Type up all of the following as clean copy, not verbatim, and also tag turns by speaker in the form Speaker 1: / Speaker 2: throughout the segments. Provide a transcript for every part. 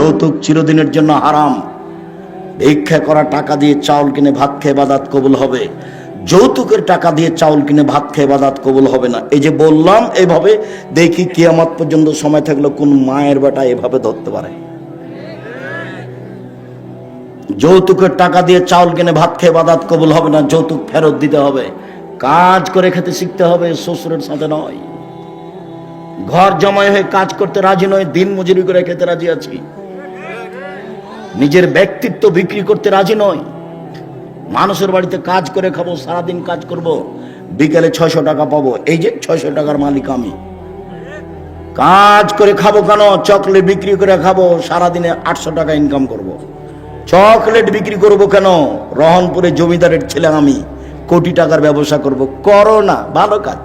Speaker 1: যৌতুক চিরদিনের জন্য হারাম। ভিক্ষা করা টাকা দিয়ে চাউল কিনে ভাত খেয়ে ইবাদত কবুল হবে, যৌতুকের টাকা দিয়ে চাউল কিনে ভাত খেয়ে ইবাদত কবুল হবে না। এই যে বললাম, এইভাবে দেখি কিয়ামত পর্যন্ত সময় থাকলে কোন মায়ের বেটা এভাবে ধরতে পারে। যৌতুকের টাকা দিয়ে চাউল কিনে ভাত খেয়ে ইবাদত কবুল হবে না, যৌতুক ফেরত দিতে হবে। কাজ করে খেতে শিখতে হবে, শ্বশুরের সাথে নয়। ঘর জমায় হয়ে কাজ করতে রাজি নয়, দিন মজুরি করে খেতে রাজি আছি। নিজের ব্যক্তিত্ব বিক্রি করতে রাজি নয়। মানুষের বাড়িতে কাজ করে খাবো, সারাদিন কাজ করব, বিকেলে 600 টাকা পাবো। এই যে 600 টাকার মালিক আমি। কাজ করে খাবো কেন? চকলেট বিক্রি করে খাবো, সারাদিনে 800 টাকা ইনকাম করব। চকলেট বিক্রি করব কেন? রহনপুরে জমিদারের ছেলে আমি, কোটি টাকার ব্যবসা করব। করো না, ভালো কাজ।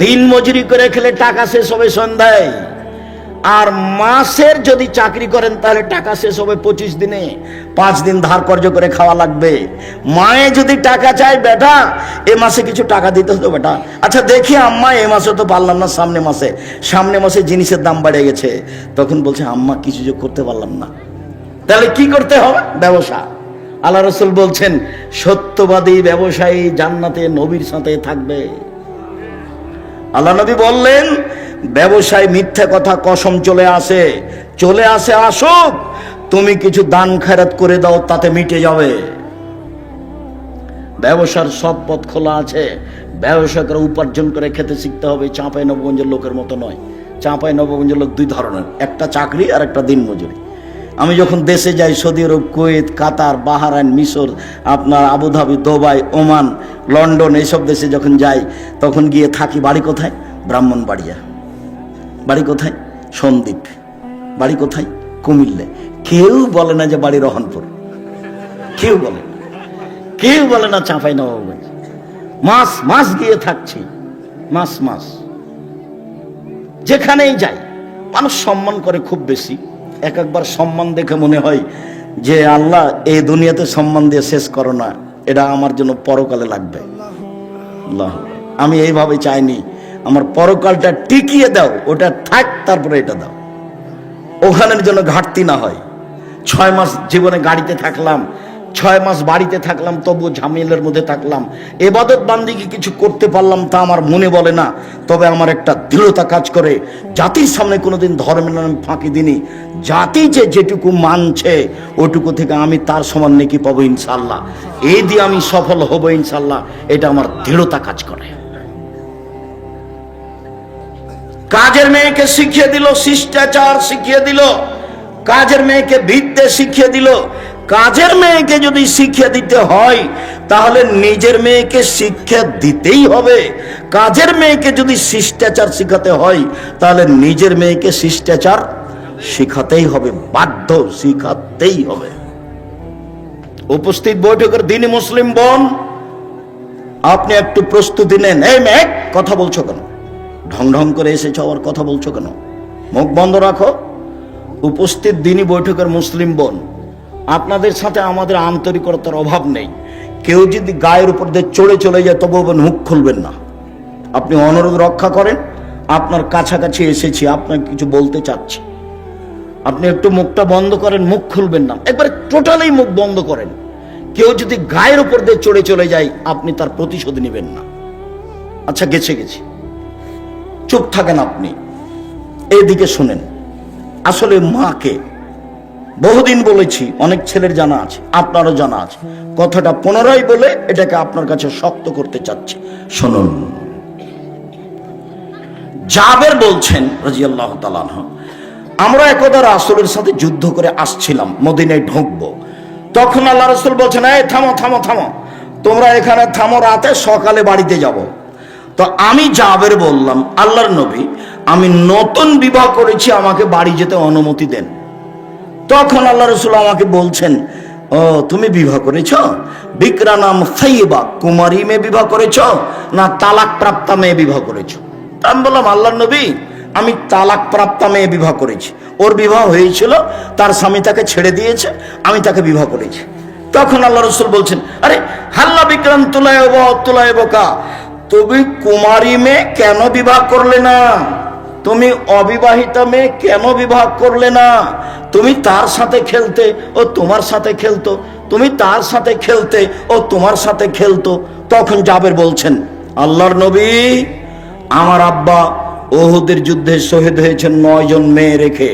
Speaker 1: দিন মজুরি করে খেলে টাকা শেষ হবে সন্ধ্যায়। আর মাসের যদি চাকরি করেন তাহলে টাকা শেষ হবে 25 দিনে। 5 দিন ধার কর্জ করে খাওয়া লাগবে। মায়ে যদি টাকা চায়, বেটা এ মাসে কিছু টাকা দিতে হতো বেটা। আচ্ছা দেখি আম্মা, এ মাসে তো পারলাম না, সামনে মাসে জিনিসের দাম বেড়ে গেছে। তখন বলছে আম্মা কিছু যে করতে পারলাম না। তাহলে কি করতে হবে? ব্যবসা। আল্লাহ রাসূল বলছেন, সত্যবাদী ব্যবসায়ী জান্নাতে নবীর সাথে থাকবে। আল্লাহ নবী বললেন, ব্যবসায় মিথ্যা কথা কসম চলে আসে আসুক, তুমি কিছু দান খেরাত করে দাও, তাতে মিটে যাবে। ব্যবসার সব পথ খোলা আছে। ব্যবসা করে উপার্জন করে খেতে শিখতে হবে। চাঁপাইনবাবগঞ্জের লোকের মতো নয়। চাঁপাইনবাবগঞ্জের লোক 2 ধরনের, একটা চাকরি আর একটা দিন মজুরি। আমি যখন দেশে যাই, সৌদি আরব, কুয়েত, কাতার, বাহরাইন, মিশর, আপনার আবুধাবি, দুবাই, ওমান, লন্ডন, এইসব দেশে যখন যাই, তখন গিয়ে থাকি। বাড়ি কোথায়? ব্রাহ্মণবাড়িয়া। বাড়ি কোথায়? সন্দ্বীপ। বাড়ি কোথায়? কুমিল্লা। কেউ বলে না যে বাড়ি রহনপুর, কেউ বলে না চাঁপাইনবাবগঞ্জ। মাস গিয়ে থাকছি, মাস যেখানেই যাই মানুষ সম্মান করে খুব বেশি। একবার সম্মান দেখে মনে হয় যে আল্লাহ, এই দুনিয়াতে সম্মান দিয়ে শেষ করো না, এটা আমার জন্য পরকালে লাগবে। আল্লাহ, আমি এইভাবে চাইনি, আমার পরকালটা টিকিয়ে দাও, ওটা থাক, তারপরে এটা দাও, ওখানের জন্য ঘাটতি না হয়। 6 মাস জীবনে গাড়িতে থাকলাম, 6 মাস বাড়িতে থাকলাম, তবু ঝামেলার মধ্যে থাকলাম। ইবাদত বান্দিকে কিছু করতে পারলাম তা আমার মনে বলে না। তবে আমার একটা দৃঢ়তা কাজ করে, জাতির সামনে কোনোদিন ধর্মের নামে ফাঁকি দিনি। জাতি যেটুকু মানছে ওটুকু থেকে আমি তার সমান নেকি পাবো ইনশাল্লাহ। এই দিয়ে আমি সফল হব ইনশাল্লাহ। এটা আমার দৃঢ়তা কাজ করে। কাজের মেয়েকে শিখিয়ে দিল, শিষ্টাচার শিখিয়ে দিল। কাজের মেয়েকে বিদ্যে শিখিয়ে দিল। কাজের মেয়েকে যদি শিক্ষা দিতে হয়, তাহলে নিজের মেয়েকে শিক্ষা দিতেই হবে। কাজের মেয়েকে যদি শিষ্টাচার শিখাতে হয়, তাহলে নিজের মেয়েকে শিষ্টাচার শিখাতেই হবে, বাধ্য, শিখাতেই হবে। উপস্থিত বৈঠকের দিনই মুসলিম বোন, আপনি একটু প্রস্তুতি নেন। এই মেয়ে, কথা বলছো কেন? ঢং করে এসেছ, আবার কথা বলছো কেন? মুখ বন্ধ রাখো। উপস্থিত দিনই বৈঠকের মুসলিম বোন, আপনাদের সাথে আমাদের আন্তরিকতার অভাব নেই। কেউ যদি গায়ের উপর দিয়ে চলে যায়, তবু মুখ খুলবেন না। আপনি অনুরোধ রক্ষা করেন, আপনার কাছাকাছি এসেছি, আপনাকে কিছু বলতে চাচ্ছি, আপনি একটু মুখটা বন্ধ করেন, মুখ খুলবেন না, একবারে টোটালি মুখ বন্ধ করেন। কেউ যদি গায়ের উপর দিয়ে চলে যায়, আপনি তার প্রতিশোধ নেবেন না। আচ্ছা, গেছে, চুপ থাকেন আপনি। এইদিকে শুনেন। আসলে মাকে বহুদিন বলেছি, অনেক ছেলের জানা আছে, আপনারও জানা আছে। কথাটা পুনরায় বলে এটাকে আপনার কাছে শক্ত করতে চাচ্ছি, শুনুন। জাবের বলছেন রাদিয়াল্লাহু তাআলা আনহু, আমরা একদা রাসূলের সাথে যুদ্ধ করে আসছিলাম, মদিনায় ঢুকবো। তখন আল্লাহ রাসূল বলছেন, এই থামো, তোমরা এখানে থামো, রাতে সকালে বাড়িতে যাব। তো আমি জাবের বললাম, আল্লাহর নবী, আমি নতুন বিবাহ করেছি, আমাকে বাড়ি যেতে অনুমতি দেন। তখন আল্লাহ রাসূল আমাকে বলছেন, ও তুমি বিবাহ করেছ? বিকরা নাম সাইয়্যিবা, কুমারী মেয়ে বিবাহ করেছ, না তালাক প্রাপ্তা মেয়ে বিবাহ করেছ? আমি বললাম, আল্লাহর নবী, আমি তালাক প্রাপ্তা মেয়ে বিবাহ করেছি। ওর বিবাহ হয়েছিল, তার স্বামী তাকে ছেড়ে দিয়েছে, আমি তাকে বিবাহ করেছি। তখন আল্লাহ রাসূল বলছেন, আরে হাল্লা বিকরান তুলায়বা, তুমি কুমারী মেয়ে কেন বিবাহ করলে না? তুমি অবিবাহিতা মেয়ে কেন বিবাহ করলে না? তুমি তার সাথে খেলতে, ও তোমার সাথে খেলতো, তুমি তার সাথে খেলতে, ও তোমার সাথে খেলতো। তখন জাবের বলছেন, আল্লাহর নবী, আমার আব্বা উহুদের যুদ্ধে শহীদ হয়েছেন 9 জন মেয়ে রেখে।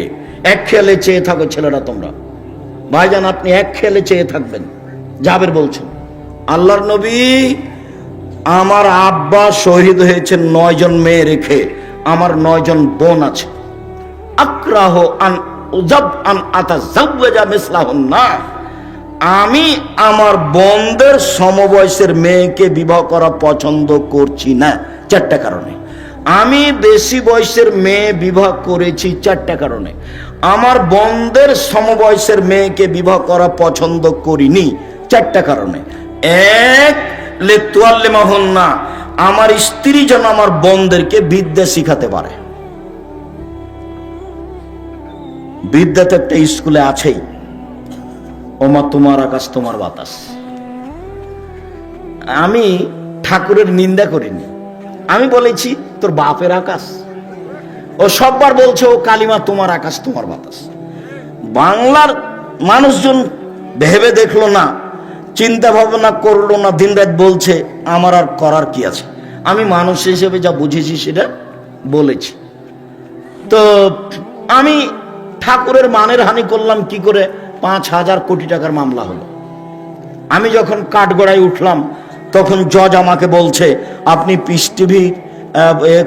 Speaker 1: এক খেয়ালে চেয়ে থাকো ছেলেরা তোমরা, ভাইজান আপনি এক খেয়ালে চেয়ে থাকবেন। জাবের বলছেন, আল্লাহর নবী, আমার আব্বা শহীদ হয়েছেন 9 জন মেয়ে রেখে, আমার 9 জন বোন আছে। আক্রাহ আন উজাব আন আতাজাওয়াজা মিসলাহুন্না, আমি আমার বোনদের সমবয়সের মেয়েকে বিবাহ করা পছন্দ করছি না 4টা কারণে। আমি বেশি বয়সের মেয়ে বিবাহ করেছি 4টা কারণে। আমার বোনদের সমবয়সের মেয়েকে বিবাহ করা পছন্দ করিনি 4টা কারণে। এক, লিতুআল্লিমাহুন্না, আমার স্ত্রী যেন আমার বোনদেরকে বিদ্যা শিখাতে পারে। বিদ্যা তো একটা স্কুলে আছেই, ওমা তোমার আকাশ তোমার বাতাস। আমি ঠাকুরের নিন্দা করিনি, আমি বলেছি তোর বাপের আকাশ। ও সববার বলছে ও কালিমা তোমার আকাশ তোমার বাতাস। বাংলার মানুষজন ভেবে দেখলো না, চিন্তা ভাবনা করলো না, দিনরাত বলছে। আমার আর করার কি আছে? আমি মানুষ হিসেবে যা বুঝেছি সেটা বলেছি। তো আমি ঠাকুরের মানের হানি করলাম কি করে? 5,000 কোটি টাকার মামলা হলো। আমি যখন কাঠগড়ায় উঠলাম তখন জজ আমাকে বলছে, আপনি পিস টিভি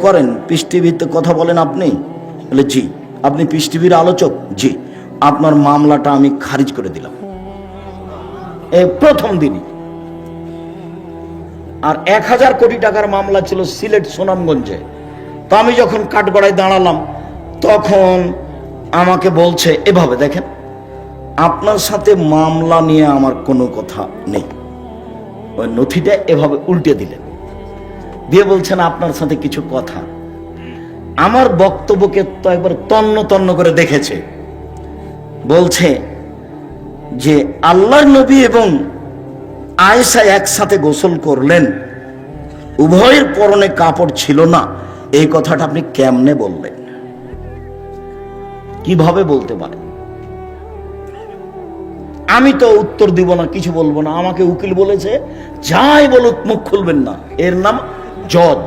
Speaker 1: করেন, পিস টিভিতে কথা বলেন আপনি? বলে জি। আপনি পিস টিভির আলোচক? জি। আপনার মামলাটা আমি খারিজ করে দিলাম এই প্রথম দিনই। আর 1,000 কোটি টাকার মামলা ছিল সিলেট সুনামগঞ্জে। তো আমি যখন কাঠগড়ায় দাঁড়ালাম তখন আমাকে বলছে, এভাবে দেখেন, আপনার সাথে মামলা নিয়ে আমার কোনো কথা নেই। ওই নথিটা এভাবে উল্টে দিলেন, দিয়ে বলছেন আপনার সাথে কিছু কথা। আমার বক্তব্যকে তো একবার তন্ন তন্ন করে দেখেছে। বলছে যে আল্লাহর নবী এবং আয়েশা একসাথে গোসল করলেন, উভয়ের পরনে কাপড় ছিল না, এই কথাটা আপনি কেমনে বললেন? কিভাবে বলতে পারেন? আমি তো উত্তর দিব না, কিছু বলবো না। আমাকে উকিল বলেছে যাই বলুক মুখ খুলবেন না, এর নাম জজ,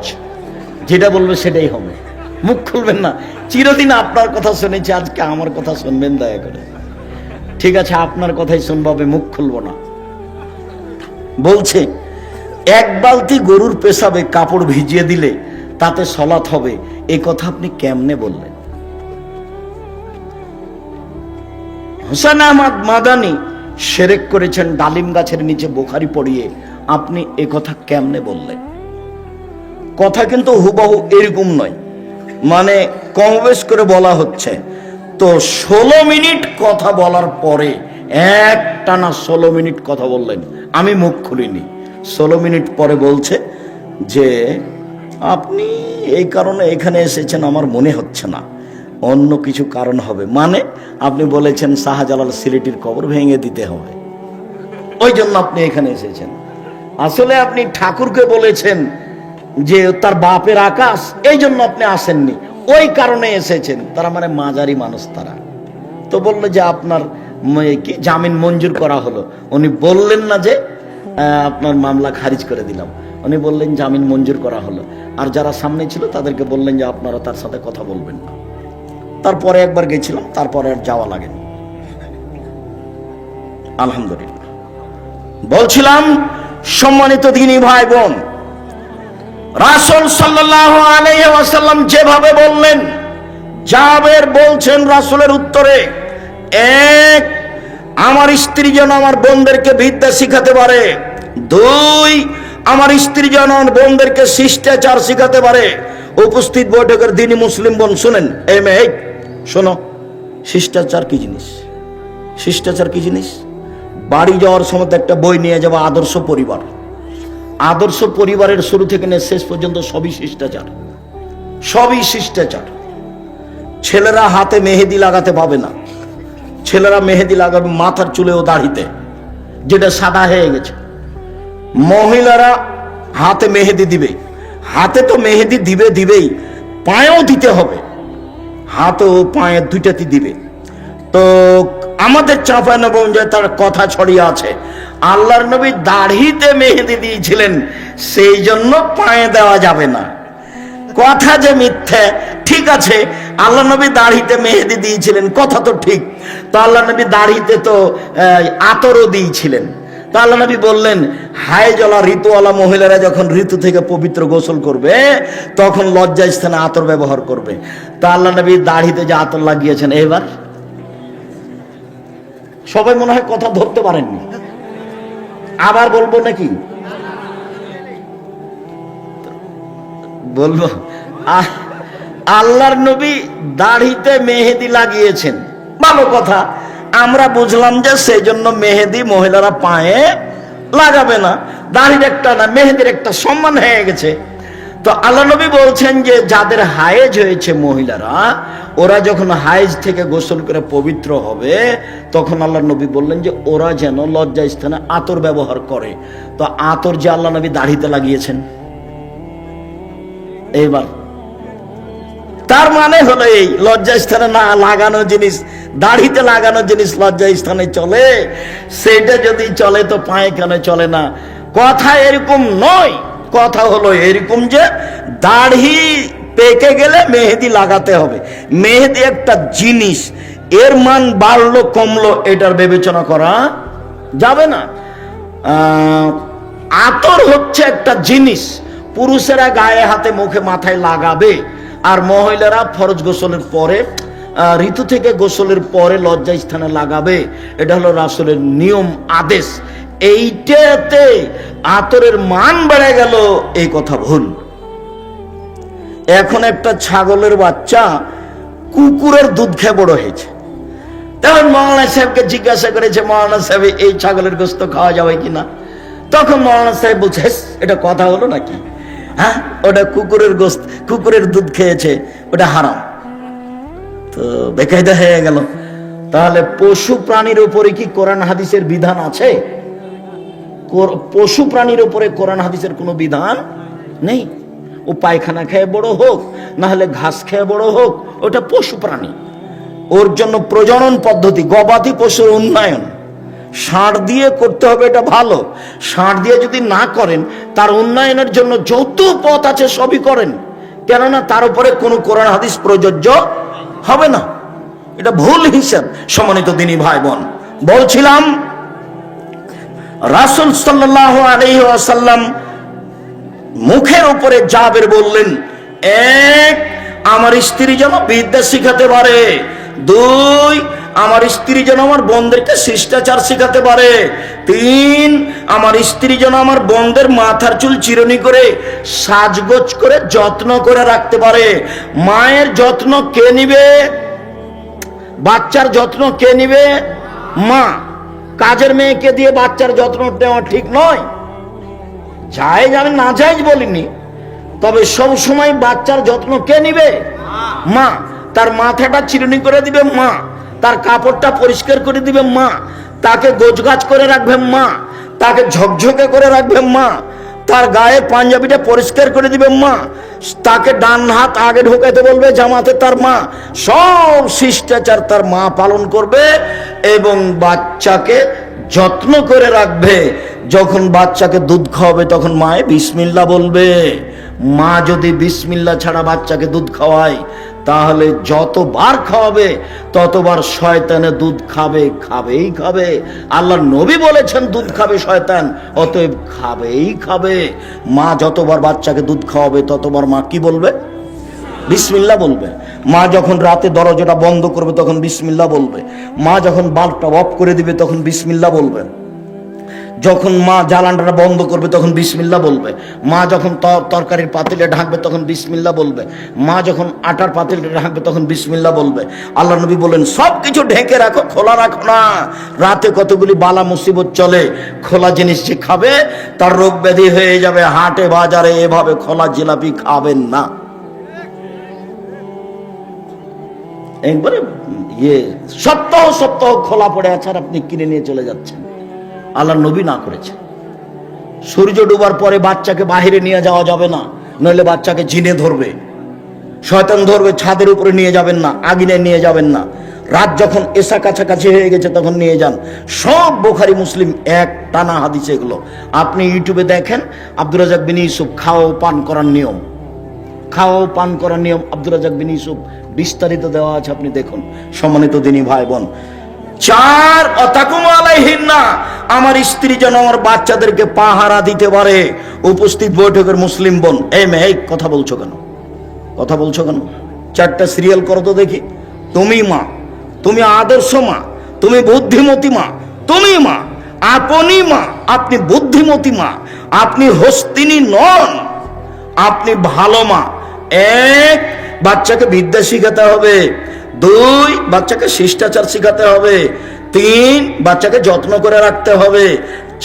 Speaker 1: যেটা বলবে সেটাই হবে, মুখ খুলবেন না। চিরদিন আপনার কথা শুনেছি, আজকে আমার কথা শুনবেন দয়া করে। ঠিক আছে, আপনার কথাই শুনবো, মুখ খুলবো না। বলছে 1 বালতি গরুর পেশাবে কাপড় ভিজিয়ে দিলে তাতে সলাৎ হবে, এই কথা আপনি কেমনে বললেন? হোসেন আহমদ মাদানি শিরক করেছেন ডালিম গাছের নিচে বুখারী পড়িয়ে, আপনি এ কথা কেমনে বললেন? কথা কিন্তু হুবহু এরকম নয়, মানে কমবেশ করে বলা হচ্ছে। তো 16 মিনিট কথা বলার পরে একটানা 16 মিনিট কথা বললেন, আমি মুখ খুলিনি। 16 মিনিট পরে বলছে যে আপনি এই কারণে এখানে এসেছেন আমার মনে হচ্ছে না, অন্য কিছু কারণ হবে। মানে আপনি বলেছেন শাহজালাল সিলেটির কবর ভেঙে দিতে হবে, ওই জন্য আপনি এখানে এসেছেন। আসলে আপনি ঠাকুরকে বলেছেন যে তার বাপের আকাশ, এই জন্য আপনি আসেননি, ওই কারণে এসেছেন। তারা মানে মাঝারি মানুষ তারা। তো বললো যে আপনার কি জামিন মঞ্জুর করা হলো। উনি বললেন না যে আপনার মামলা খারিজ করে দিলাম, উনি বললেন জামিন মঞ্জুর করা হলো। আর যারা সামনে ছিল তাদেরকে বললেন যে আপনারা তার সাথে কথা বলবেন না। তারপরে একবার গেছিলাম, তারপরে আর যাওয়া লাগেনি, আলহামদুলিল্লাহ। বলছিলাম সম্মানিত দ্বীনী ভাই বোন, রাসূল সাল্লাল্লাহু আলাইহি ওয়াসাল্লাম যেভাবে বললেন, জাবের বলছেন রাসূলের উত্তরে, 1, আমার স্ত্রী যেন আমার বোনদেরকে বিদ্যা শিখাতে পারে। 2, আমার স্ত্রী যেন আমার বোনদেরকে শিষ্টাচার শিখাতে পারে। উপস্থিত বৈঠকের দ্বীনী মুসলিম বোন শুনেন, এই মেয়ে শোনো, শিষ্টাচার কি জিনিস? শিষ্টাচার কি জিনিস? বাড়ি যাওয়ার সময় একটা বই নিয়ে যাবো, আদর্শ পরিবার। আদর্শ পরিবারের শুরু থেকে নিয়ে শেষ পর্যন্ত সবই শিষ্টাচার, সবই শিষ্টাচার। ছেলেরা হাতে মেহেদি লাগাতে পাবে না, ছেলেরা মেহেদি লাগাবে মাথার চুলে ও দাড়িতে, যেটা সাদা হয়ে গেছে। মহিলারা হাতে মেহেদি দিবে, হাতে তো মেহেদি দিবেই, পায়েও দিতে হবে। হাত ও পায়ে দুইটাতে দিবে। তো আমাদের চাঁপাইনবাবগঞ্জে তার কথা ছড়িয়ে আছে, আল্লাহর নবী দাড়িতে মেহেদি দিয়েছিলেন, সেই জন্য পায়ে দেওয়া যাবে না। কথা যে মিথ্যে, ঠিক আছে, আল্লাহ নবী দাড়িতে মেহেদি দিয়েছিলেন, কথা তো ঠিক। তো আল্লাহ নবী দাড়িতে তো আতরও দিয়েছিলেন। তো আল্লাহ নবী বললেন, হায়জলা ঋতুওয়ালা মহিলারা যখন ঋতু থেকে পবিত্র গোসল করবে তখন লজ্জা স্থানে আতর ব্যবহার করবে। তো আল্লাহ নবী দাড়িতে যে আতর লাগিয়েছেন, এবার সবাই মনে হয় কথা ধরতে পারেননি, আবার বলবো নাকি? বলবো, আল্লাহর নবী দাড়িতে মেহেদি লাগিয়েছেন, ভালো কথা। আমরা বুঝলাম যে সেই জন্য মেহেদি মহিলারা পায়ে লাগাবে না, দাড়ির একটা না, মেহেদির একটা সম্মান হয়ে গেছে। তো আল্লাহ নবী বলছেন যে যাদের হায়েজ হয়েছে মহিলারা, ওরা যখন হায়েজ থেকে গোসল করে পবিত্র হবে তখন আল্লাহ নবী বললেন যে ওরা যেন লজ্জা স্থানে আতর ব্যবহার করে। তো আতর যে আল্লাহ নবী দাড়িতে লাগিয়েছেন, এইবার তার মানে হলো এই লজ্জা স্থানে না লাগানো জিনিস, দাড়িতে লাগানো জিনিস লজ্জা স্থানে চলে, সেটা যদি চলে তো পায়ে কেন চলে না? কথা এরকম নয়, কথা হলো এরকম যে দাড়ি পেকে গেলে মেহেদি লাগাতে হবে। মেহেদি একটা জিনিস, এর মান বাড়লো কমলো এটার বিবেচনা করা যাবে না। আতর হচ্ছে একটা জিনিস, পুরুষেরা গায়ে হাতে মুখে মাথায় লাগাবে, আর মহিলারা ফরজ গোসলের পরে ঋতু থেকে গোসলের পরে লজ্জা স্থানে লাগাবে। এটা হলো রাসূলের নিয়ম, আদেশ। এইটাতে আতরের মান বেড়ে গেল, এই কথা ভুল। এখন একটা ছাগলের বাচ্চা কুকুরের দুধ খেয়ে বড় হয়েছে, তখন মৌলানা সাহেবকে জিজ্ঞাসা করেছে, মৌলানা সাহেব এই ছাগলের গোস্ত খাওয়া যাবে কিনা? তখন মৌলানা সাহেব বলছে, এটা কথা হলো নাকি? হ্যাঁ, ওটা কুকুরের গোস্ত, কুকুরের দুধ খেয়েছে, ওটা হারাম। তো বেকায়দা হয়ে গেল। তাহলে পশু প্রাণীর উপরে কি কোরআন হাদিসের বিধান আছে? পশু প্রাণীর উপরে কোরআন হাদিসের কোনো বিধান নেই। ও পায়খানা খেয়ে বড় হোক, না হলে ঘাস খেয়ে বড় হোক, ওটা পশু প্রাণী। ওর জন্য প্রজনন পদ্ধতি, গবাদি পশুর উন্নয়ন ষাঁড় দিয়ে করতে হবে, এটা ভালো। ষাঁড় দিয়ে যদি না করেন, তার উন্নয়নের জন্য যত পথ আছে সবই করেন, কেননা তার উপরে কোনো কোরআন হাদিস প্রযোজ্য হবে না। এটা ভুল হিসাব। সম্মানিত দিনী ভাই বোন, বলছিলাম রাসূল সাল্লাল্লাহু আলাইহি ওয়াসাল্লাম মুখের উপরে জাবের বললেন, এক, আমার স্ত্রী যেন বিদ্যা শিখাতে পারে, দুই, আমার স্ত্রী যেন আমার বোনদেরকে শিষ্টাচার শিখাতে পারে, তিন, আমার স্ত্রী যেন আমার বোনদের মাথার চুল চিরুনি করে সাজগোজ করে যত্ন করে রাখতে পারে। মায়ের যত্ন কে নিবে? বাচ্চার যত্ন কে নিবে? মা। কাজের মেয়েকে দিয়ে বাচ্চার যত্ন নেওয়া ঠিক নয়। জায়েজ, আমি না জায়েজ বলিনি, তবে সব সময় বাচ্চার যত্ন কে নিবে? মা। তার মাথাটা চিরুনি করে দিবে মা, তার কাপড়টা পরিষ্কার করে দিবে মা, তাকে গোছগাছ করে রাখবে মা, তাকে ঝকঝকে করে রাখবে মা, তার গায়ে পাঞ্জাবিটা পরিষ্কার করে দিবে মা, তাকে ডান হাত আগে ঢোকাতে বলবে জামাতে তার মা। সব শিষ্টাচার তার মা পালন করবে এবং বাচ্চাকে যত্ন করে রাখবে। যখন বাচ্চাকে দুধ খাওয়াবে তখন মায়ে বিসমিল্লাহ বলবে। মা যদি বিসমিল্লাহ ছাড়া বাচ্চাকে দুধ খাওয়ায়, তাহলে যতবার খাওয়াবে ততবার শয়তানে দুধ খাবে, খাবেই খাবে। আল্লাহর নবী বলেছেন দুধ খাবে শয়তান, অতএব খাবেই খাবে। মা যতবার বাচ্চাকে দুধ খাওয়াবে ততবার মা কি বলবে? বিসমিল্লাহ বলবে। মা যখন রাতে দরজাটা বন্ধ করবে তখন বিসমিল্লাহ বলবে। মা যখন বাল্বটা অফ করে দিবে তখন বিসমিল্লাহ বলবে। যখন মা জ্বালানটা বন্ধ করবে তখন বিসমিল্লাহ বলবে। মা যখন তরকারির পাতিলে ঢাকবে তখন বিসমিল্লাহ বলবে। মা যখন আটার পাতিলে ঢাকবে তখন বিসমিল্লাহ বলবে। আল্লাহ নবী বলেন সবকিছু ঢেকে রাখো, খোলা রাখো না। রাতে কতগুলি বালা মুসিবত চলে, খোলা জিনিস যে খাবে তার রোগ ব্যাধি হয়ে যাবে। হাটে বাজারে এভাবে খোলা জিলাপি খাবেন না। একবারে সপ্তাহ সপ্তাহ খোলা পড়ে আছে আর আপনি কিনে নিয়ে চলে যাচ্ছেন। আল্লাহ নবী না করেছে। সূর্য ডুবার পরে বাচ্চাকে বাহিরে নিয়ে যাওয়া যাবে না, নইলে বাচ্চাকে জিনে ধরবে। শয়তান ধরবে, ছাদের উপরে নিয়ে যাবেন না, আগুনে নিয়ে যাবেন না। রাত যখন এসা কাছাকাছি হয়ে গেছে তখন নিয়ে যান। সব বুখারী মুসলিম এক টানা হাদিস এগুলো। আপনি ইউটিউবে দেখেন আব্দুর রাজ্জাক বিন ইউসুফ খাওয়া পান করার নিয়ম, খাওয়া পান করার নিয়ম আব্দুর রাজ্জাক বিন ইউসুফ বিস্তারিত দেওয়া আছে, আপনি দেখুন। সম্মানিত দিনী ভাই বোন, 4 অতাকুম আলাইহিন্না, আমার স্ত্রী যেন আমার বাচ্চাদেরকে পাহারা দিতে পারে। উপস্থিত বৈঠকের মুসলিম বোন, এই মেয়ে কথা বলছো কেন, কথা বলছো কেন? 4টা সিরিয়াল করো তো দেখি। তুমি মা, তুমি আদর্শ মা, তুমি বুদ্ধিমতী মা, তুমি মা, আপনি মা, আপনি বুদ্ধিমতী মা, আপনি হস্তিনী নন, আপনি ভালো মা। 1, বাচ্চাকে বিদ্যা শিখাতে হবে। 2, বাচ্চাকে শিষ্টাচার শিখাতে হবে। 3, বাচ্চাকে যত্ন করে রাখতে হবে।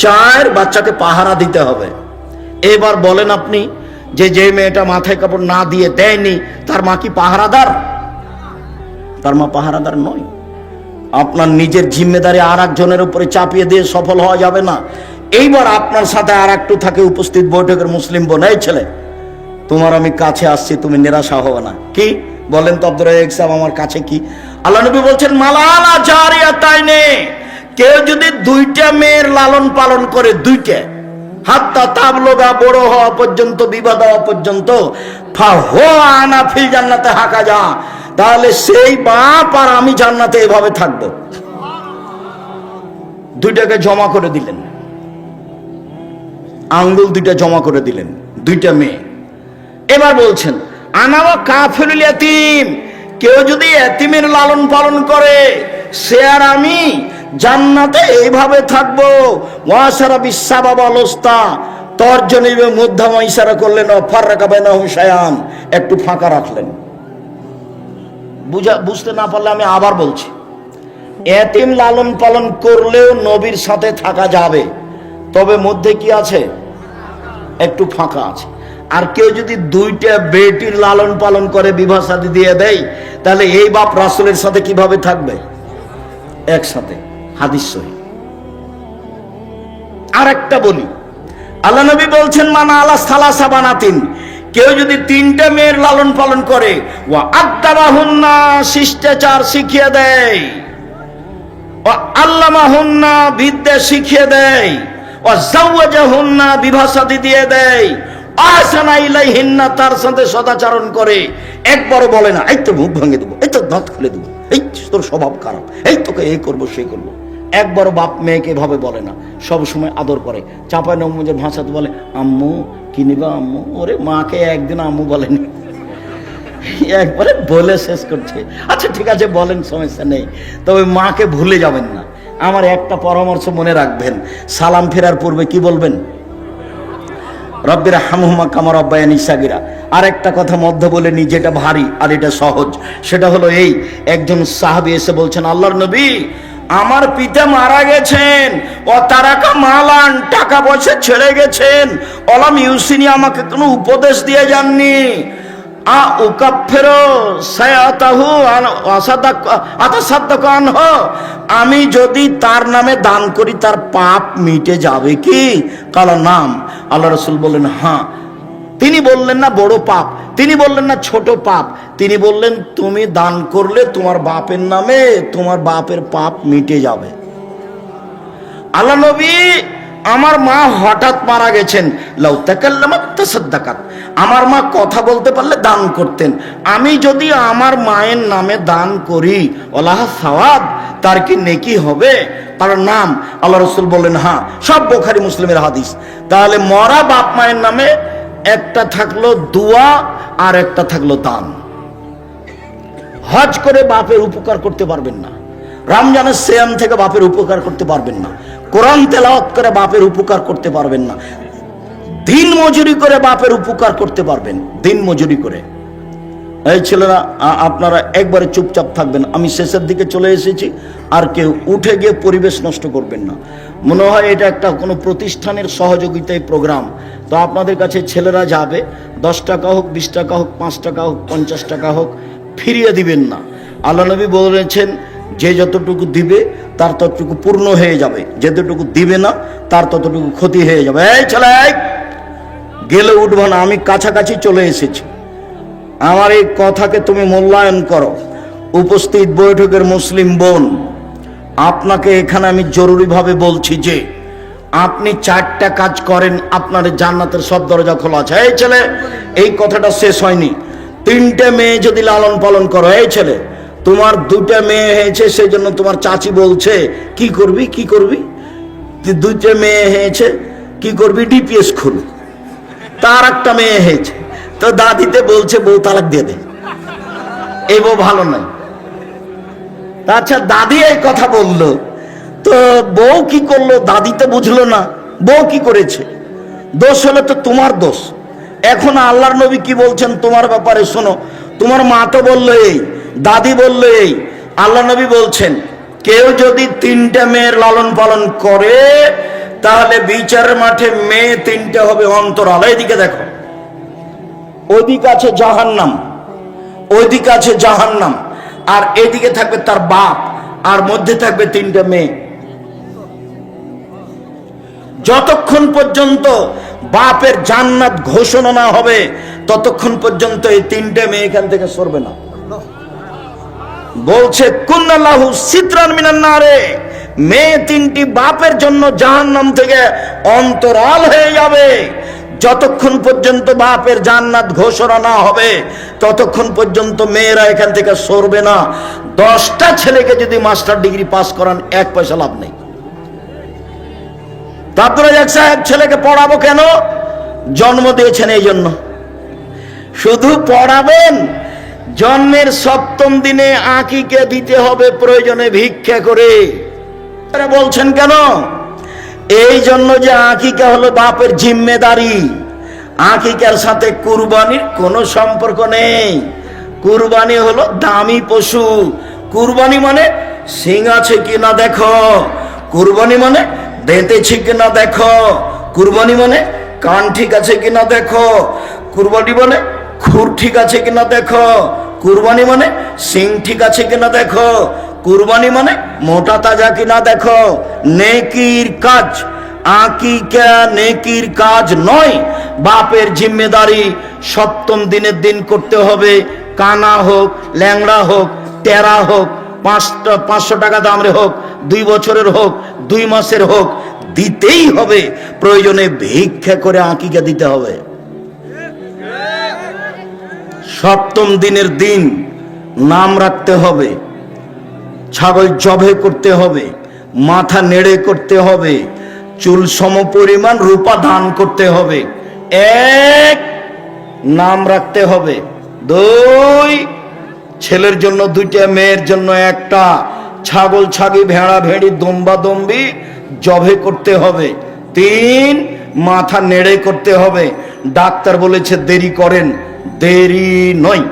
Speaker 1: 4, বাচ্চাকে পাহারা দিতে হবে। এবার বলেন আপনি, যে মেয়েটা মাথায় কাপড় না দিয়ে দেয়নি তার মা কি পাহারাদার? তার মা পাহারাদার নয়। আপনার নিজের জিম্মেদারি আর একজনের উপরে চাপিয়ে দিয়ে সফল হওয়া যাবে না। এইবার আপনার সাথে আর একটু থাকে উপস্থিত বৈঠকের মুসলিম বোন, এই ছেলে তোমার আমি কাছে আসছি, তুমি নিরাশা হবে না। কি বলেন তো আব্দুর রাজ্জাক সাহেব, আমার কাছে কি? আল্লাহ নবী বলছেন মালালা জারিয়াতাইনে, কেউ যদি 2টা মেয়ের লালন পালন করে, 2টা, হাত্তা তাবলুগা, বড় হওয়া পর্যন্ত, বিবাহ হওয়া পর্যন্ত, ফাহুয়া আনা ফিল জান্নাতে হাকা যা, তাহলে সেই বাপ আর আমি জান্নাতে এভাবে থাকবো। 2টাকে জমা করে দিলেন, আঙ্গুল 2টা জমা করে দিলেন, 2টা মেয়ে। এবার বলছেন আনাওয়া কাফিরুল ইয়াতীম, কেউ যদি এতিমের লালন পালন করে, সে আর আমি জান্নাতে এইভাবে থাকবো। ওয়াসারা বিসাবাবাল ওস্তা, তর্জনীবে মধ্যমা ইশারা করলেন, ফাররাকা বাইনাহুম শায়ান, একটু ফাঁকা রাখলেন। বুঝতে না পারলে আমি আবার বলছি, এতিম লালন পালন করলেও নবীর সাথে থাকা যাবে, তবে মধ্যে কি আছে? একটু ফাঁকা আছে। আর কেউ যদি 2টা বেটির লালন পালন করে, বিবাহ শাদী দিয়ে দেয়, তাহলে এই বাপ রাসূলের সাথে কিভাবে থাকবে? একসাথে। হাদিস সহিহ। আর একটা বলি, আল্লাহ নবী বলছেন মানা আলা সালাসা বানাতিন, কেউ যদি 3টা মেয়ের লালন পালন করে, ওয়া আদাবাহুন্না, শিষ্টাচার শিখিয়ে দেয়, ওয়া আল্লামাহুন্না, বিদ্যা শিখিয়ে দেয়, ওয়া যাওয়াজাহুন্না, বিবাহ শাদী দিয়ে দেয়, আহসানা ইলাইহিন্না, তার সাথে সদাচরণ করে, একবারও বলে না এই তো মুখ ভেঙে দেবো, এই তো দাঁত খুলে দেবো, এই তোর স্বভাব খারাপ, এই তোকে এই করবো সেই করবো, একবারও বাপ মেয়েকে এভাবে বলে না, সব সময় আদর করে। চাঁপাই নবমুজের ভাষাতে বলে আম্মু কি নিবা আম্মু, ওরে মাকে একদিন আম্মু বলেনি, একবারে বলে শেষ করছে। আচ্ছা ঠিক আছে বলেন, সমস্যা নেই, তবে মাকে ভুলে যাবেন না। আমার একটা পরামর্শ মনে রাখবেন, সালাম ফেরার পূর্বে কি বলবেন? রব্বির হামহুমা কামা রাব্বায়ানি সাগীরা। আর একটা কথা মধ্য বলে নি, যেটা ভারী আর এটা সহজ, সেটা হলো এই, একজন সাহাবী এসে বলছেন আল্লাহর নবী, আমার পিতা মারা গেছেন, ও তারাকা মালান, টাকা পয়সা ছেড়ে গেছেন, অলাম ইউসিনি, আমাকে কোনো উপদেশ দিয়ে যাননি, আমি যদি তার নামে দান করি তার পাপ মিটে যাবে কি? কালা নাম। আল্লাহ রাসূল বললেন হ্যাঁ। তিনি বললেন না বড় পাপ, তিনি বললেন না ছোট পাপ, তিনি বললেন তুমি দান করলে তোমার বাপের নামে তোমার বাপের পাপ মিটে যাবে। আল্লাহ নবী, আমার মা হঠাৎ মারা গেছেন, লাউ তাকাল্লামাত তাসাদ্দাকাত, আমার মা কথা বলতে পারলে দান করতেন, আমি যদি আমার মায়ের নামে দান করি ওয়ালাহ সাওয়াব, তার কি নেকি হবে? তার নাম। আল্লাহ রাসূল বললেন হ্যাঁ। সব বুখারী মুসলিমের হাদিস। তাহলে মরা বাপ মায়ের নামে একটা থাকলো দোয়া আর একটা থাকলো দান। হজ করে বাপের উপকার করতে পারবেন না, রমজানের সিয়াম থেকে বাপের উপকার করতে পারবেন না, কোরআন তেলাওয়াত করে বাপের উপকার করতে পারবেন না, দিন মজুরি করে বাপের উপকার করতে পারবেন, দিন মজুরি করে। এই ছেলেরা, আপনারা একবারে চুপচাপ থাকবেন, আমি শেষের দিকে চলে এসেছি, আর কেউ উঠে গিয়ে পরিবেশ নষ্ট করবেন না। মনে হয় এটা একটা কোনো প্রতিষ্ঠানের সহযোগিতায় প্রোগ্রাম, তো আপনাদের কাছে ছেলেরা যাবে, 10 টাকা হোক, 20 টাকা হোক, 5 টাকা হোক, 50 টাকা হোক, ফিরিয়ে দিবেন না। আল্লাহ নবী বলেছেন যে যতটুকু দিবে তার ততটুকু পূর্ণ হয়ে যাবে, যতটুকু দিবে না তার ততটুকু ক্ষতি হয়ে যাবে। এই ছেলে গেলে উঠবো না, আমি কাছাকাছি চলে এসেছি, আমার এই কথাকে তুমি মূল্যায়ন করো। উপস্থিত বৈঠকের মুসলিম বোন, আপনাকে এখানে আমি জরুরিভাবে বলছি যে আপনি 4টা কাজ করেন, আপনার জান্নাতের সব দরজা খোলা আছে। এই ছেলে, এই কথাটা শেষ হয়নি। 3টে মেয়ে যদি লালন পালন করো, এই ছেলে তোমার 2টা মেয়ে হয়েছে, সেই জন্য তোমার চাচি বলছে কি করবি কি করবি, 2টে মেয়ে হয়েছে কি করবি, ডিপিএস খুল। তার একটা মেয়ে হয়েছে, তো দাদিতে বলছে বউ তালাক দিয়ে দে, এই বউ ভালো নয়। আচ্ছা, দাদি এই কথা বললো, তো বউ কি করলো? দাদি তো বুঝলো না বউ কি করেছে। দোষ হলে তো তোমার দোষ। এখন আল্লাহর নবী কি বলছেন তোমার ব্যাপারে শোনো। তোমার মা তো বললো এই, দাদি বললো এই, আল্লাহ নবী বলছেন কেউ যদি 3টে মেয়ের লালন পালন করে তাহলে বিচারের মাঠে মেয়ে 3টে হবে অন্তরাল। এইদিকে দেখো, ওইদিকে আছে জাহান্নাম, ওইদিকে আছে জাহান্নাম, আর এদিকে থাকবে তার বাপ, আর মধ্যে থাকবে 3টে মেয়ে। যতক্ষণ পর্যন্ত বাপের জান্নাত ঘোষণা না হবে ততক্ষণ পর্যন্ত এই 3টে মেয়ে এখান থেকে সরবে না। বলছে কুন্নাল্লাহু সিতরান মিনান নারে, মেয়ে 3টি বাপের জন্য জাহান্নাম থেকে অন্তরাল হয়ে যাবে। যতক্ষণ পর্যন্ত বাপের জান্নাত ঘোষণা না হবে ততক্ষণ পর্যন্ত মেয়েরা এখান থেকে সরবে না। 10টা ছেলেকে যদি মাস্টার ডিগ্রি পাস করান 1 পয়সা লাভ নেই। তারপরে সাহেব ছেলেকে পড়াবো কেন? জন্ম দিয়েছেন এই জন্য। শুধু পড়াবেন, জন্মের 7ম দিনে আকিকে দিতে হবে প্রয়োজনে ভিক্ষা করে। বলছেন কেন? এই জন্য যে আকিকা হলো বাপের জিম্মেদারি। আকিকার সাথে কুরবানির কোনো সম্পর্ক নেই। কুরবানি হলো দামি পশু। কুরবানি মানে সিং আছে কিনা দেখো, কুরবানি মানে দেতেছি কিনা দেখো, কুরবানি মানে কান ঠিক আছে কিনা দেখো, কুরবানি মানে খুর ঠিক আছে কিনা দেখো, কুরবানি মানে সিং ঠিক আছে কিনা দেখো, কুরবানি মানে মোটা তাজা কিনা দেখো। নেকির কাজ, আকিকা নেকির কাজ নয়। বাপের জিম্মেদারি 7ম দিনের দিন করতে হবে। কানা হোক, ল্যাংড়া হোক, টেরা হোক, 500 টাকা দামের হোক, 2 বছরের হোক, 2 মাসের হোক, দিতেই হবে। প্রয়োজনে ভিক্ষা করে আকিকা দিতে হবে। 7ম দিনের দিন নাম রাখতে হবে, ছাগল জবে করতে হবে, মাথা নেড়ে করতে হবে, চুল সমপরিমাণ রূপা দান করতে হবে। 1 নাম রাখতে হবে। 2 ছেলের জন্য 2টা, মেয়ের জন্য 1টা, ছাগল ছাগি ভেড়া ভেড়ি দম্বা দম্বি জবে করতে হবে। 3 মাথা নেড়ে করতে হবে। ডাক্তার বলেছে দেরি করেন, দেরি নয়।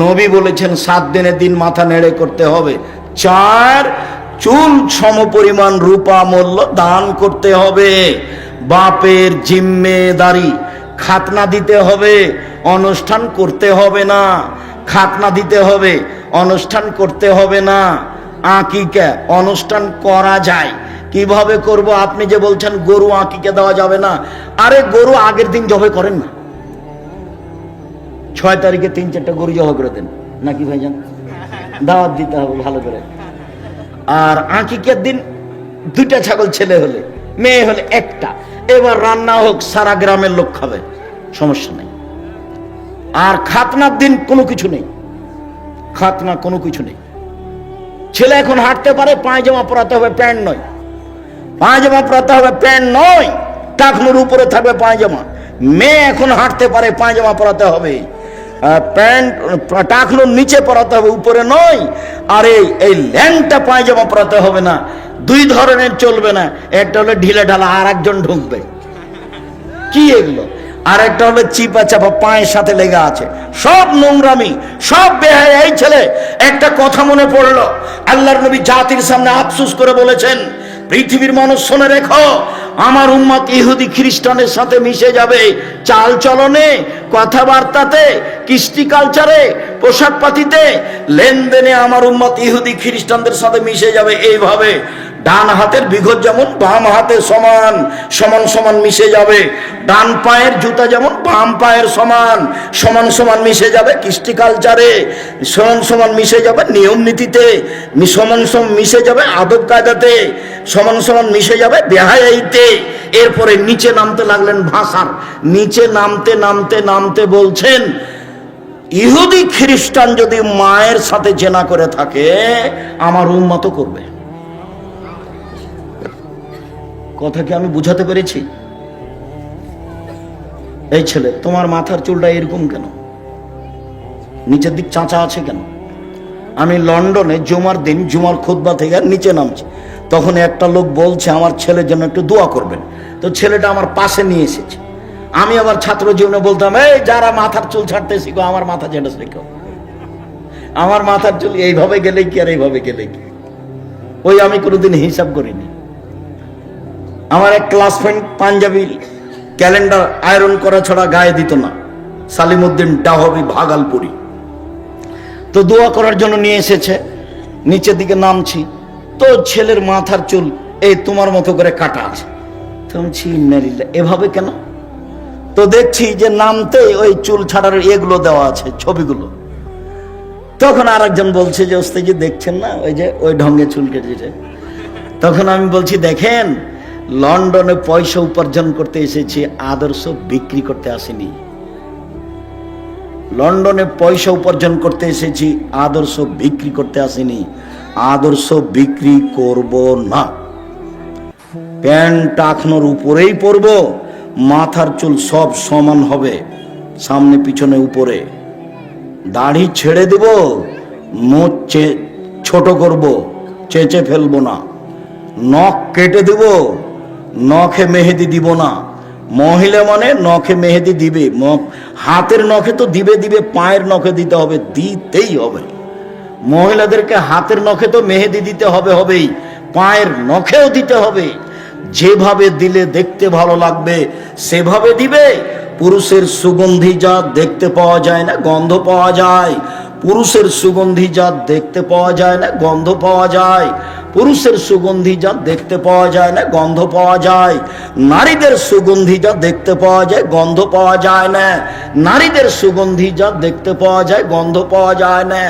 Speaker 1: নবী বলেছেন 7 দিনের দিন মাথা নেড়ে করতে হবে। 4 চুল সমপরিমাণ রূপা মূল্য দান করতে হবে। বাপের জিম্মেদারি। খাতনা দিতে হবে, অনুষ্ঠান করতে হবে না। খাতনা দিতে হবে, অনুষ্ঠান করতে হবে না। আকিকা অনুষ্ঠান করা যায়। কিভাবে করব? আপনি যে বলছেন গরু আকিকা দেওয়া যাবে না, আরে গরু আগের দিন জবে করেন না, 6 তারিখে 3-4টা গরু জবা করে দেন নাকি ভাইজান? দাওয়াত দিতে হবে ভালো করে। আর আকিকার দিন 2টা ছাগল, ছেলে হলে, মেয়ে হলে 1টা। এবার রান্না হোক, সারা গ্রামের লোক খাবে, সমস্যা নেই। আর খাতনার দিন কোনো কিছু নেই, খাতনা কোনো কিছু নেই। ছেলে এখন হাঁটতে পারে, পায়জামা পরাতে হবে, প্যান্ট নয়। পায়জামা পরাতে হবে, প্যান্ট নয়। টাকনুর উপরে থাকবে পায়জামা। মেয়ে এখন হাঁটতে পারে, পায়জামা পরাতে হবে, প্যান্ট টাকনুর নিচে পরাতে হবে, উপরে নয়। আর এই ল্যাংটা পায়জামা পরাতে হবে না। 2 ধরনের চলবে না। একটা হলো ঢিলে ঢালা, আর একজন ঢুকবে, কি এগুলো? আর একটা হলো চিপা চাপা, পায়ের সাথে লেগে আছে, সব নোংরামি, সব বেহায়া। এই ছেলে, একটা কথা মনে পড়লো, আল্লাহর নবী জাতির সামনে আফসোস করে বলেছেন, পৃথিবীর মানুষ শুনে রেখো, আমার উম্মত ইহুদি খ্রিস্টানের সাথে মিশে যাবে। চাল চলনে, কথাবার্তাতে, কৃষ্টি কালচারে, পোশাক পাতিতে, লেনদেনে আমার উম্মত ইহুদি খ্রিস্টানদের সাথে মিশে যাবে। এইভাবে ডান হাতের বিঘত যেমন বাম হাতে সমান সমান সমান মিশে যাবে, ডান পায়ের জুতা যেমন বাম পায়ের সমান সমান সমান মিশে যাবে, কৃষ্টি কালচারে সমান সমান মিশে যাবে, নিয়ম নীতিতে সমান সমান মিশে যাবে, আদব কায়দাতে সমান সমান মিশে যাবে, বেহায়াইতে। এরপরে নিচে নামতে লাগলেন ভাষার নিচে নামতে নামতে নামতে বলছেন, ইহুদি খ্রিস্টান যদি মায়ের সাথে জেনা করে থাকে আমার উম্মত করবে। কথা কি আমি বুঝাতে পেরেছি? এই ছেলে, তোমার মাথার চুলটা এরকম কেন, নিচের দিক চাঁচা আছে কেন? আমি লন্ডনে জুমার দিন জুমার খুতবা থেকে নিচে নামছি, তখন একটা লোক বলছে আমার ছেলের জন্য একটু দোয়া করবেন। তো ছেলেটা আমার পাশে নিয়ে এসেছে। আমি আবার ছাত্র জীবনে বলতাম, এই যারা মাথার চুল ছাড়তে শিখো আমার মাথা যেটা শিখো, আমার মাথার চুল এইভাবে গেলে কি আর এইভাবে গেলে কি, ওই আমি কোনোদিন হিসাব করিনি। আমার এক class friend Punjabi calendar iron করা ছাড়া গায়ে দিত না, সালিমউদ্দিন ডাহবি ভাগালপুরি। তো দোয়া করার জন্য নিয়ে এসেছে, নিচের দিকে নামছি তো ছেলের মাথার চুল এই তোমার মতো করে কাটা আছে। তো এভাবে কেন? তো দেখছি যে নামতে ওই চুল ছাড়ার এগুলো দেওয়া আছে ছবিগুলো। তখন আর একজন বলছে যে ওস্তাদজি দেখছেন না ওই যে ওই ঢঙ্গে চুল কেটেছে। তখন আমি বলছি, দেখেন লন্ডনে পয়সা উপার্জন করতে এসেছি, আদর্শ বিক্রি করতে আসেনি। লন্ডনে পয়সা উপার্জন করতে এসেছি, আদর্শ বিক্রি করতে আসেনি। আদর্শ বিক্রি করব না। প্যান্ট টাকনোর উপরেই পরব, মাথার চুল সব সমান হবে, সামনে পিছনে উপরে। দাড়ি ছেড়ে দেব, মুখ ছোট করব, চেঁচে ফেলবো না। নখ কেটে দেব, নখে মেহেদি দিব না। মহিলা মানে নখে মেহেদি দিবে, হাতের নখে তো দিবে দিবে, পায়ের নখে দিতে হবে, দিতেই হবে। মহিলাদেরকে হাতের নখে তো মেহেদি দিতে হবে হবেই, পায়ের নখেও দিতে হবে। যেভাবে দিলে দেখতে ভালো লাগবে সেভাবে দিবে। পুরুষের সুগন্ধি যা দেখতে পাওয়া যায় না, গন্ধ পাওয়া যায়। পুরুষের সুগন্ধি যা দেখতে পাওয়া যায় না, গন্ধ পাওয়া যায়। পুরুষের সুগন্ধি যা দেখতে পাওয়া যায় না, গন্ধ পাওয়া যায়। নারীদের সুগন্ধি যা দেখতে পাওয়া যায়, গন্ধ পাওয়া যায় না। নারীদের সুগন্ধি যা দেখতে পাওয়া যায়, গন্ধ পাওয়া যায় না।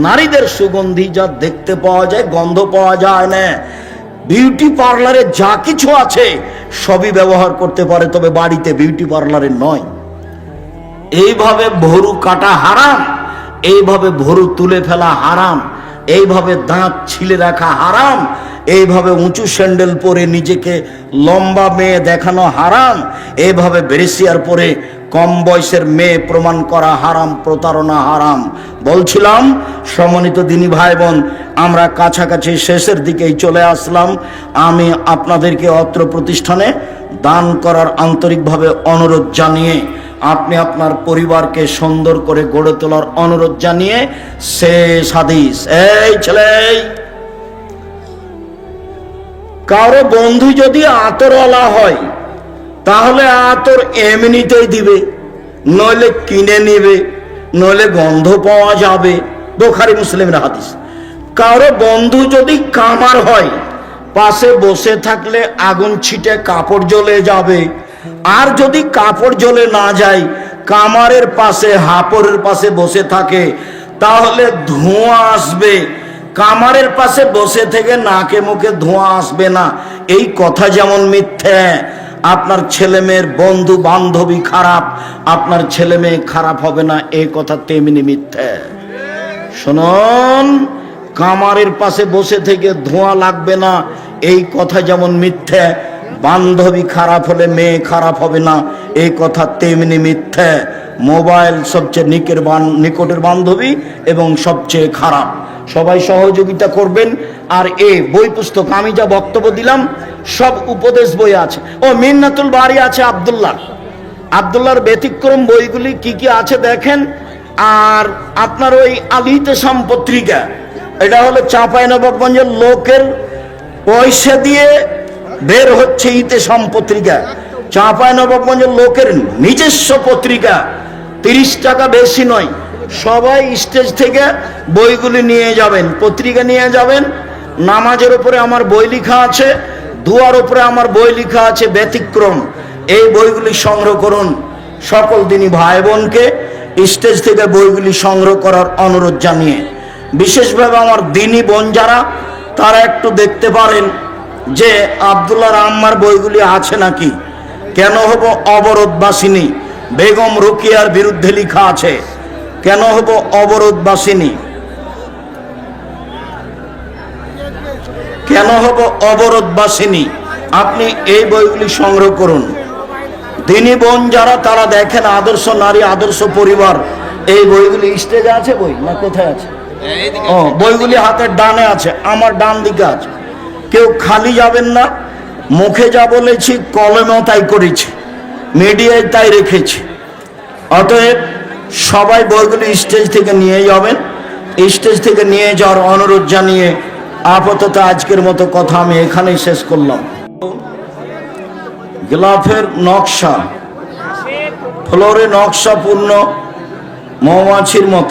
Speaker 1: নারীদের সুগন্ধি যা দেখতে পাওয়া যায়, গন্ধ পাওয়া যায় না। বিউটি পার্লারে যা কিছু আছে সবই ব্যবহার করতে পারে, তবে বাড়িতে বিউটি পার্লারে নয়। এইভাবে ভরু কাটা হারাম, এইভাবে ভরু তুলে ফেলা হারাম, এইভাবে দাঁত ছিলে রাখা হারাম, এইভাবে উঁচু স্যান্ডেল পরে নিজেকে লম্বা মেয়ে দেখানো হারাম, এইভাবে ব্রেসিয়ার পরে কম বয়সের মেয়ে প্রমাণ করা হারাম, প্রতারণা হারাম। বলছিলাম সম্মানিত দিনী ভাই বোন, আমরা কাছাকাছি শেষের দিকেই চলে আসলাম। আমি আপনাদেরকে অত্র প্রতিষ্ঠানে দান করার আন্তরিকভাবে অনুরোধ জানিয়ে, আপনি আপনার পরিবারকে সুন্দর করে গড়ে তোলার অনুরোধ জানিয়ে শেষ হাদিস। এই ছেলে, কারো বন্ধু যদি আতরওয়ালা হয় তাহলে আতর এমনিতেই দিবে, নইলে কিনে নেবে, নইলে গন্ধ পাওয়া যাবে। বুখারী মুসলিমের হাদিস। কারো বন্ধু যদি কামার হয়, পাশে বসে থাকলে আগুন ছিটে কাপড় জ্বলে যাবে। আর যদি কাপড় জ্বলে না যায়, কামারের পাশে হাপড়ের পাশে বসে থাকে তাহলে ধোঁয়া আসবে। কামারের পাশে বসে থেকে নাকে মুখে ধোঁয়া আসবে না, এই কথা যেমন মিথ্যে, আপনার ছেলে মেয়ের বন্ধু বান্ধবী খারাপ, আপনার ছেলে মেয়ে খারাপ হবে না, এই কথা তেমনি মিথ্যে। শুনুন, কামারের পাশে বসে থেকে ধোঁয়া লাগবে না, এই কথা যেমন মিথ্যে, বান্ধবী খারাপ হলে মেয়ে খারাপ হবে না, এই কথা তেমনি মিথ্যে। মোবাইল সবচেয়ে নিকটের বান্ধবী এবং সবচেয়ে খারাপ। সবাই সহযোগিতা করবেন। আর বই পুস্তক আমি যা বক্তব্য দিলাম সব উপদেশ বই আছে। ও মিন্নাতুল বারি আছে আব্দুল্লাহর ব্যতিক্রম বইগুলি কি কি আছে দেখেন। আর আপনার ওই আল ইতিসাম পত্রিকা, এটা হলো চাঁপাইনবাবগঞ্জের লোকের পয়সা দিয়ে বের হচ্ছে ইতিসাম পত্রিকা। চাঁপাইনবাবগঞ্জের লোকের নিজস্ব পত্রিকা, 30 টাকা বেশি নয়। সবাই স্টেজ থেকে বইগুলি নিয়ে যাবেন, পত্রিকা নিয়ে যাবেন, নামাজের উপরে আমার বই লেখা আছে, দুয়ার উপরে আমার বই লেখা আছে ব্যতিক্রম। এই বইগুলি সংগ্রহ করুন। সকল দিনই ভাই বোনকে স্টেজ থেকে বইগুলি সংগ্রহ করার অনুরোধ জানিয়ে, বিশেষভাবে আমার দিনী বোন যারা, তারা একটু দেখতে পারেন যে আব্দুল্লাহ আম্মার বইগুলি আছে নাকি। কেন হব অবরোধবাসিনী, বেগম রোকিয়ার বিরুদ্ধে লেখা আছে। কেন হব অবরোধবাসিনী, কেন হব অবরোধবাসিনী। আপনি এই বইগুলি সংগ্রহ করুন। দিনী বোন যারা, তারা দেখেন আদর্শ নারী আদর্শ পরিবার, এই বইগুলি স্টেজে আছে বই না কোথায় আছে? ও, বইগুলি হাতের ডানে আছে, আমার ডান দিকে আছে। কেউ খালি যাবেন না। মুখে যা বলেছি কলমেও তাই করেছি, মিডিয়ায় তাই রেখেছি। অতএব সবাই বইগুলি স্টেজ থেকে নিয়ে যাবেন। স্টেজ থেকে নিয়ে যাওয়ার অনুরোধ জানিয়ে আপাতত আজকের মতো কথা আমি এখানেই শেষ করলাম। গ্লাফের নকশা, ফ্লোরে নকশা পূর্ণ মৌমাছির মতো।